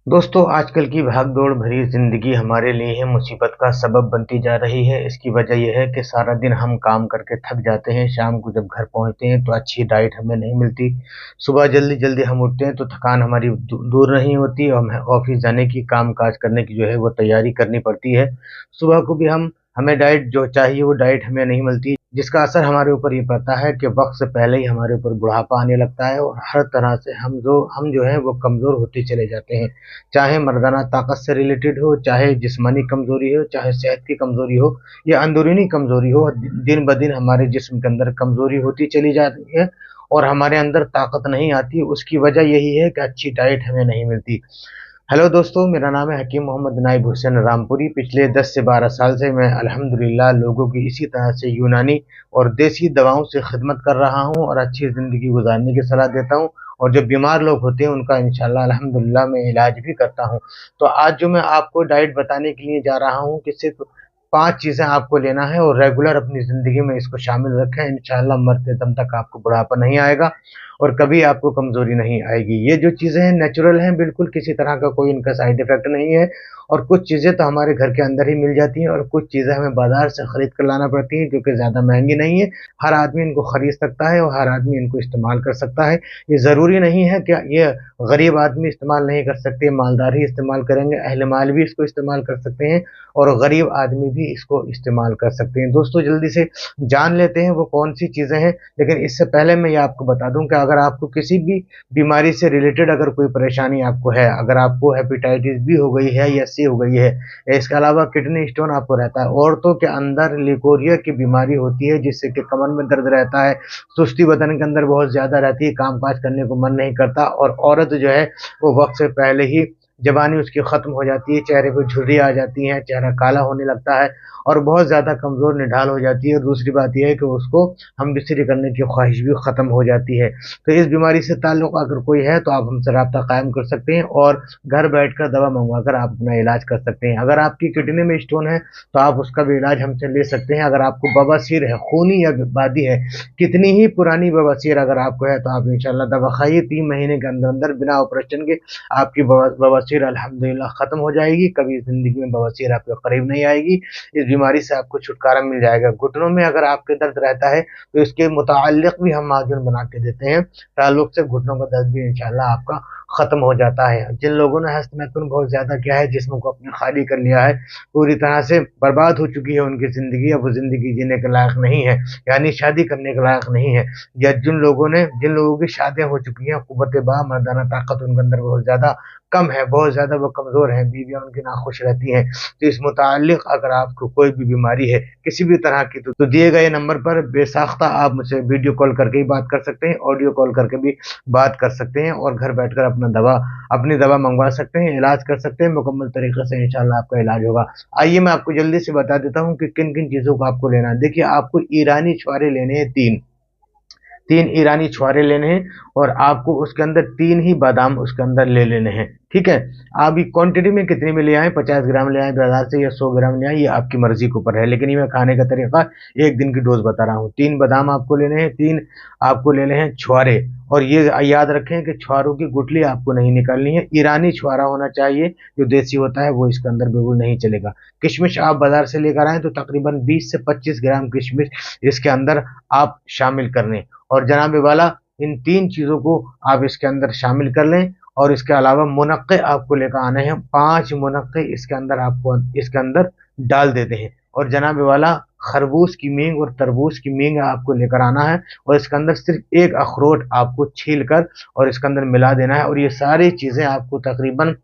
दोस्तों, आजकल की भाग-दौड़ भरी ज़िंदगी हमारे लिए मुसीबत का सबब बनती जा रही है। इसकी वजह ये है कि सारा दिन हम काम करके थक जाते हैं, शाम को जब घर पहुँचते हैं तो अच्छी डाइट हमें नहीं मिलती। सुबह जल्दी-जल्दी हम उठते हैं तो थकान हमारी दूर नहीं होती और हमें ऑफ़िस जाने की, काम-काज करने की जो है वो तैयारी करनी पड़ती है। सुबह को भी हमें डाइट जो चाहिए वो डाइट हमें नहीं मिलती, जिसका असर हमारे ऊपर ये पड़ता है कि वक़्त से पहले ही हमारे ऊपर बुढ़ापा आने लगता है और हर तरह से हम जो हैं वो कमज़ोर होते चले जाते हैं। चाहे मर्दाना ताकत से रिलेटेड हो, चाहे जिस्मानी कमज़ोरी हो, चाहे सेहत की कमज़ोरी हो या अंदरूनी कमज़ोरी हो, दिन ब दिन हमारे जिस्म के अंदर कमज़ोरी होती चली जा रही है और हमारे अंदर ताकत नहीं आती। उसकी वजह यही है कि अच्छी डाइट हमें नहीं मिलती। हेलो दोस्तों, मेरा नाम है हकीम मोहम्मद नाइब हुसैन रामपुरी। पिछले 10 से 12 साल से मैं अल्हम्दुलिल्लाह लोगों की इसी तरह से यूनानी और देसी दवाओं से खिदमत कर रहा हूँ और अच्छी ज़िंदगी गुजारने की सलाह देता हूँ और जो बीमार लोग होते हैं उनका इंशाअल्लाह अल्हम्दुलिल्लाह मैं इलाज भी करता हूँ। तो आज जो मैं आपको डाइट बताने के लिए जा रहा हूँ कि सिर्फ़ 5 चीज़ें आपको लेना है और रेगुलर अपनी ज़िंदगी में इसको शामिल रखें। इंशाअल्लाह मरते दम तक आपको बुढ़ापा नहीं आएगा और कभी आपको कमज़ोरी नहीं आएगी। ये जो चीज़ें हैं नेचुरल हैं, बिल्कुल किसी तरह का कोई इनका साइड इफ़ेक्ट नहीं है और कुछ चीज़ें तो हमारे घर के अंदर ही मिल जाती हैं और कुछ चीज़ें हमें बाज़ार से खरीद कर लाना पड़ती हैं, जो कि ज़्यादा महँगी नहीं है। हर आदमी इनको खरीद सकता है और हर आदमी इनको इस्तेमाल कर सकता है। ये ज़रूरी नहीं है कि ये गरीब आदमी इस्तेमाल नहीं कर सकते, मालदार ही इस्तेमाल करेंगे, अहले माल भी इसको इस्तेमाल कर सकते हैं और गरीब आदमी भी इसको इस्तेमाल कर सकते हैं। दोस्तों, जल्दी से जान लेते हैं वो कौन-सी चीज़ें हैं, लेकिन इससे पहले मैं ये आपको बता दूँ कि अगर आपको किसी भी बीमारी से रिलेटेड अगर कोई परेशानी आपको है, अगर आपको हेपेटाइटिस बी हो गई है या सी हो गई है, या इसके अलावा किडनी स्टोन आपको रहता है, औरतों के अंदर लिकोरिया की बीमारी होती है जिससे कि कमर में दर्द रहता है, सुस्ती बदन के अंदर बहुत ज़्यादा रहती है, काम-काज करने को मन नहीं करता और औरत जो है वो वक़्त से पहले ही जवानी उसकी ख़त्म हो जाती है, चेहरे पे झुर्रियाँ आ जाती हैं, चेहरा काला होने लगता है और बहुत ज़्यादा कमज़ोर निढाल हो जाती है और दूसरी बात ये है कि उसको हम-बिस्तरी करने की ख़्वाहिश भी ख़त्म हो जाती है। तो इस बीमारी से ताल्लुक़ अगर कोई है तो आप हमसे राब्ता कायम कर सकते हैं और घर बैठकर दवा मँगवा कर आप अपना इलाज कर सकते हैं। अगर आपकी किडनी में स्टोन है तो आप उसका भी इलाज हमसे ले सकते हैं। अगर आपको बवासीर है, खूनी या बादी है, कितनी ही पुरानी बवासीर अगर आपको है तो आप इंशाअल्लाह दवा खाइए, 3 महीने के अंदर-अंदर बिना ऑपरेशन के आपकी बवासीर अल्हम्दुलिल्लाह ख़त्म हो जाएगी। कभी ज़िंदगी में बवासीर आपके करीब नहीं आएगी। इस बीमारी से आपको छुटकारा मिल जाएगा। घुटनों में अगर आपके दर्द रहता है तो इसके मुताल्लिक़ भी हम माजून बना के देते हैं। ताल्लुक़ से घुटनों का दर्द भी इंशाअल्लाह आपका ख़त्म हो जाता है। जिन लोगों ने हस्त-मैथुन बहुत ज़्यादा किया है, जिस्म को अपने खाली कर लिया है, पूरी तरह से बर्बाद हो चुकी है उनकी ज़िंदगी, अब वो ज़िंदगी जीने के लायक नहीं है, यानी शादी करने के लायक नहीं है। या जिन लोगों की शादियाँ हो चुकी हैं, क़ुव्वत-ए-बा मर्दाना ताकत उनके अंदर बहुत ज़्यादा कम है, बहुत ज़्यादा वो कमज़ोर हैं, बीवियाँ उनकी नाख़ुश रहती हैं। तो इस मुताल्लिक़ अगर आपको कोई भी बीमारी है, किसी भी तरह की तो दिए गए नंबर पर बेसाख्ता आप मुझसे वीडियो कॉल करके ही बात कर सकते हैं, ऑडियो कॉल करके भी बात कर सकते हैं और घर बैठकर अपनी दवा मँगवा सकते हैं, इलाज कर सकते हैं, मुकम्मल तरीक़े से इंशाअल्लाह आपका इलाज होगा। आइए मैं आपको जल्दी से बता देता हूँ कि किन-किन चीज़ों को आपको लेना है। देखिए, आपको ईरानी छुआरे लेने हैं 3। 3 ईरानी छुआरे लेने हैं और आपको उसके अंदर 3 ही बादाम उसके अंदर ले लेने हैं, ठीक है? आप ये क्वांटिटी में कितने में ले आएँ, 50 ग्राम ले आएँ बाज़ार से या 100 ग्राम ले आएँ, ये आपकी मर्ज़ी के ऊपर है। लेकिन ये मैं खाने का तरीक़ा 1 दिन की डोज़ बता रहा हूँ। 3 बादाम आपको लेने हैं, 3 आपको लेने हैं छुआरे और ये याद रखें कि छुआरों की गुठली आपको नहीं निकालनी है। ईरानी छुआरा होना चाहिए, जो देसी होता है वो इसके अंदर बिल्कुल नहीं चलेगा। किशमिश आप बाज़ार से लेकर आएँ तो तकरीबन 20 से 25 ग्राम किशमिश इसके अंदर आप शामिल कर लें और जनाब वाला इन 3 चीज़ों को आप इसके अंदर शामिल कर लें और इसके अलावा मुनक्के आपको लेकर आने हैं। 5 मुनक्के इसके अंदर आपको इसके अंदर डाल देते हैं और जनाब वाला खरबूज की मींग और तरबूज की मींग आपको लेकर आना है और इसके अंदर सिर्फ 1 अखरोट आपको छील कर और इसके अंदर मिला देना है और ये सारी चीज़ें आपको तकरीबन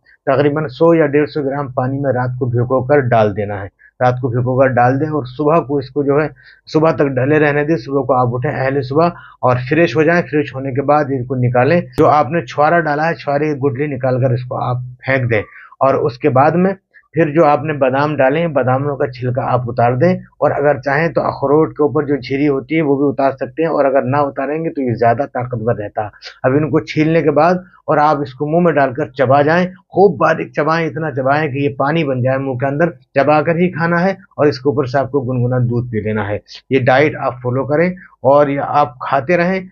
100 या 150 ग्राम पानी में रात को भिगोकर डाल देना है। रात को भिगोकर डाल दें और सुबह को इसको जो है सुबह तक ढले रहने दें। सुबह को आप उठें अहले सुबह और फ्रेश हो जाएँ। फ्रेश होने के बाद इनको निकालें। जो आपने छुआरा डाला है, छुआरे की गुठली निकाल कर इसको आप फेंक दें और उसके बाद में फिर जो आपने बादाम डाले हैं, बादामों का छिलका आप उतार दें और अगर चाहें तो अखरोट के ऊपर जो झिरी होती है वो भी उतार सकते हैं और अगर ना उतारेंगे तो ये ज़्यादा ताकतवर रहता है। अब इनको छीलने के बाद और आप इसको मुँह में डालकर चबा जाएँ खूब बारीक चबाएं, इतना चबाएं कि ये पानी बन जाए मुंह के अंदर, चबा कर ही खाना है और इसके ऊपर से आपको गुनगुना दूध पी लेना है। ये डाइट आप फॉलो करें और ये आप खाते रहें,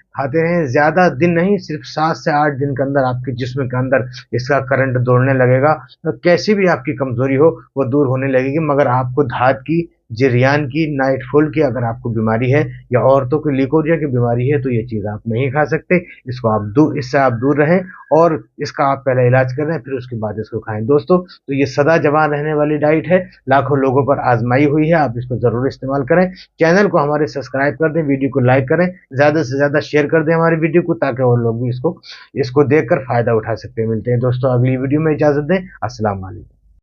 ज्यादा दिन नहीं, सिर्फ 7 से 8 दिन के अंदर आपके जिस्म के अंदर इसका करंट दौड़ने लगेगा। तो कैसी भी आपकी कमजोरी हो वो दूर होने लगेगी। मगर आपको धात की, जरियान की, नाइटफॉल की अगर आपको बीमारी है या औरतों की लिकोरिया की बीमारी है तो ये चीज आप नहीं खा सकते। इसको आप दूर, इससे आप दूर रहें और इसका आप पहले इलाज करें, फिर उसके बाद इसको खाएं। दोस्तों, तो ये सदा जवान रहने वाली डाइट है, लाखों लोगों पर आजमाई हुई है, आप इसको जरूर इस्तेमाल करें। चैनल को हमारे सब्सक्राइब कर दें, वीडियो को लाइक करें, ज्यादा से ज्यादा शेयर कर दें हमारी वीडियो को, ताकि और लोग भी इसको देखकर फायदा उठा सकते हैं। मिलते हैं दोस्तों अगली वीडियो में, इजाजत दें, अस्सलाम वालेकुम।